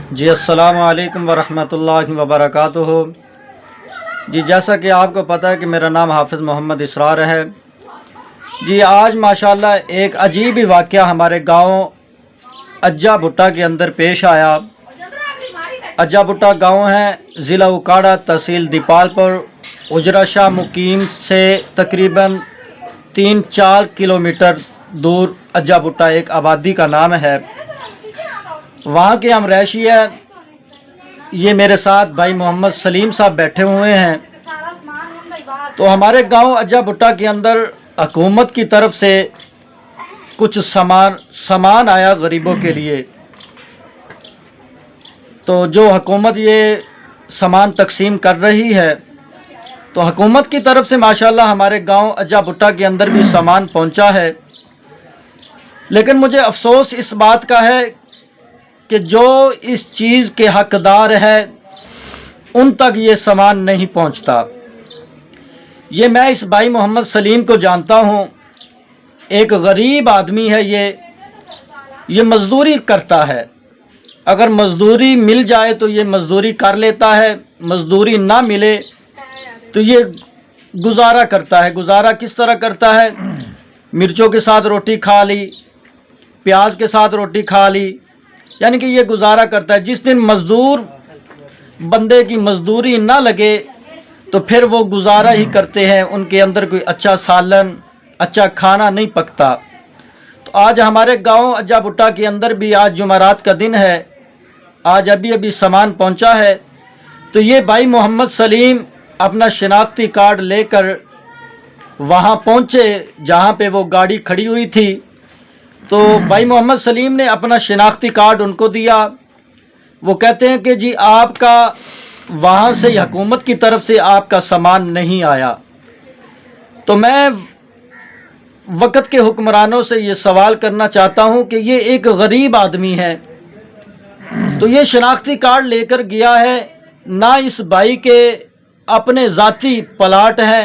جی السلام علیکم ورحمۃ اللہ وبرکاتہ۔ جی جیسا کہ آپ کو پتہ ہے کہ میرا نام حافظ محمد اسرار ہے۔ جی آج ماشاءاللہ ایک عجیب ہی واقعہ ہمارے گاؤں اجا بھٹا کے اندر پیش آیا۔ اجا بھٹا گاؤں ہے، ضلع اکاڑا، تحصیل دیپال پور، اجرا شاہ مقیم سے تقریباً 3-4 کلومیٹر دور اجا بھٹا ایک آبادی کا نام ہے۔ وہاں کے ہم رہائشی ہیں۔ یہ میرے ساتھ بھائی محمد سلیم صاحب بیٹھے ہوئے ہیں۔ تو ہمارے گاؤں اجا بھٹا کے اندر حکومت کی طرف سے کچھ سامان آیا غریبوں کے لیے، تو جو حکومت یہ سامان تقسیم کر رہی ہے، تو حکومت کی طرف سے ماشاءاللہ ہمارے گاؤں اجا بھٹا کے اندر بھی سامان پہنچا ہے، لیکن مجھے افسوس اس بات کا ہے کہ جو اس چیز کے حقدار ہے ان تک یہ سامان نہیں پہنچتا۔ یہ میں اس بھائی محمد سلیم کو جانتا ہوں، ایک غریب آدمی ہے، یہ مزدوری کرتا ہے۔ اگر مزدوری مل جائے تو یہ مزدوری کر لیتا ہے، مزدوری نہ ملے تو یہ گزارا کرتا ہے۔ گزارا کس طرح کرتا ہے؟ مرچوں کے ساتھ روٹی کھا لی، پیاز کے ساتھ روٹی کھا لی، یعنی کہ یہ گزارا کرتا ہے۔ جس دن مزدور بندے کی مزدوری نہ لگے تو پھر وہ گزارا ہی کرتے ہیں، ان کے اندر کوئی اچھا سالن، اچھا کھانا نہیں پکتا۔ تو آج ہمارے گاؤں اجا بھٹا کے اندر بھی آج جمعرات کا دن ہے، آج ابھی سامان پہنچا ہے۔ تو یہ بھائی محمد سلیم اپنا شناختی کارڈ لے کر وہاں پہنچے جہاں پہ وہ گاڑی کھڑی ہوئی تھی۔ تو بھائی محمد سلیم نے اپنا شناختی کارڈ ان کو دیا۔ وہ کہتے ہیں کہ جی آپ کا وہاں سے حکومت کی طرف سے آپ کا سامان نہیں آیا۔ تو میں وقت کے حکمرانوں سے یہ سوال کرنا چاہتا ہوں کہ یہ ایک غریب آدمی ہے، تو یہ شناختی کارڈ لے کر گیا ہے، نہ اس بھائی کے اپنے ذاتی پلاٹ ہے،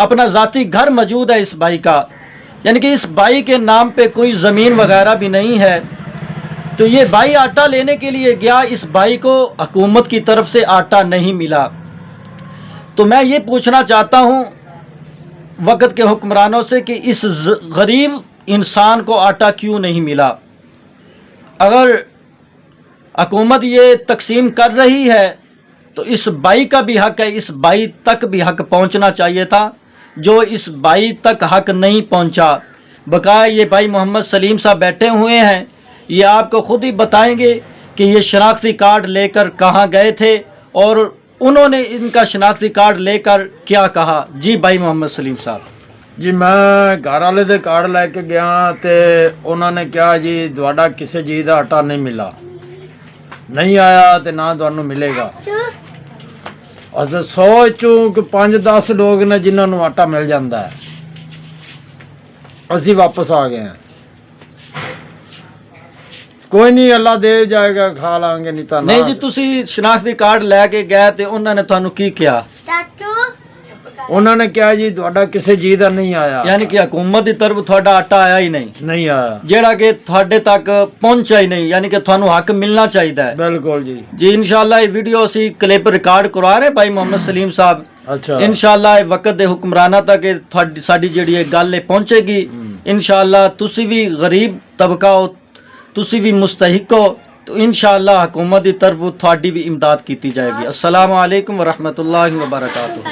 اپنا ذاتی گھر موجود ہے اس بھائی کا، یعنی کہ اس بھائی کے نام پہ کوئی زمین وغیرہ بھی نہیں ہے۔ تو یہ بھائی آٹا لینے کے لیے گیا، اس بھائی کو حکومت کی طرف سے آٹا نہیں ملا۔ تو میں یہ پوچھنا چاہتا ہوں وقت کے حکمرانوں سے کہ اس غریب انسان کو آٹا کیوں نہیں ملا؟ اگر حکومت یہ تقسیم کر رہی ہے تو اس بھائی کا بھی حق ہے، اس بھائی تک بھی حق پہنچنا چاہیے تھا، جو اس بھائی تک حق نہیں پہنچا۔ بقایا یہ بھائی محمد سلیم صاحب بیٹھے ہوئے ہیں، یہ آپ کو خود ہی بتائیں گے کہ یہ شناختی کارڈ لے کر کہاں گئے تھے اور انہوں نے ان کا شناختی کارڈ لے کر کیا کہا۔ جی بھائی محمد سلیم صاحب۔ جی میں گھر والے دے کارڈ لے کے گیا تے انہوں نے کہا جی تہاڈا کسی چیز دا آٹا نہیں ملا، نہیں آیا تے نہ تانوں ملے گا۔ اصل 100 چوں 5-10 لوگ نے جنہوں نے آٹا مل جاتا ہے۔ اسی واپس آ گئے ہیں، کوئی نہیں اللہ دے جائے گا، کھا لیں گے، نہیں تو نہیں جی تسی شناختی کارڈ لے کے گئے تے انہوں نے تھانوں کی کیا؟ انہوں نے کہا جی تہاڈا کسی چیز دا نہیں آیا، یعنی کہ حکومت کی طرف تھوڑا آٹا آیا ہی نہیں، نہیں آیا، جیڑا کہ تھوڑے تک پہنچا ہی نہیں، یعنی کہ تھانوں حق ملنا چاہیے۔ بالکل جی۔ جی انشاءاللہ یہ ویڈیو اسی کلپ ریکارڈ کروا رہے بھائی محمد سلیم صاحب۔ اچھا انشاءاللہ وقت دے حکمرانہ تک ساڈی جڑی یہ گل پہنچے گی۔ انشاءاللہ تسی بھی غریب طبقہ ہو، تسی بھی مستحق ہو، تو انشاءاللہ حکومت کی طرف تھوڑی بھی امداد کی جائے گی۔ السلام علیکم ورحمۃ اللہ وبرکاتہ۔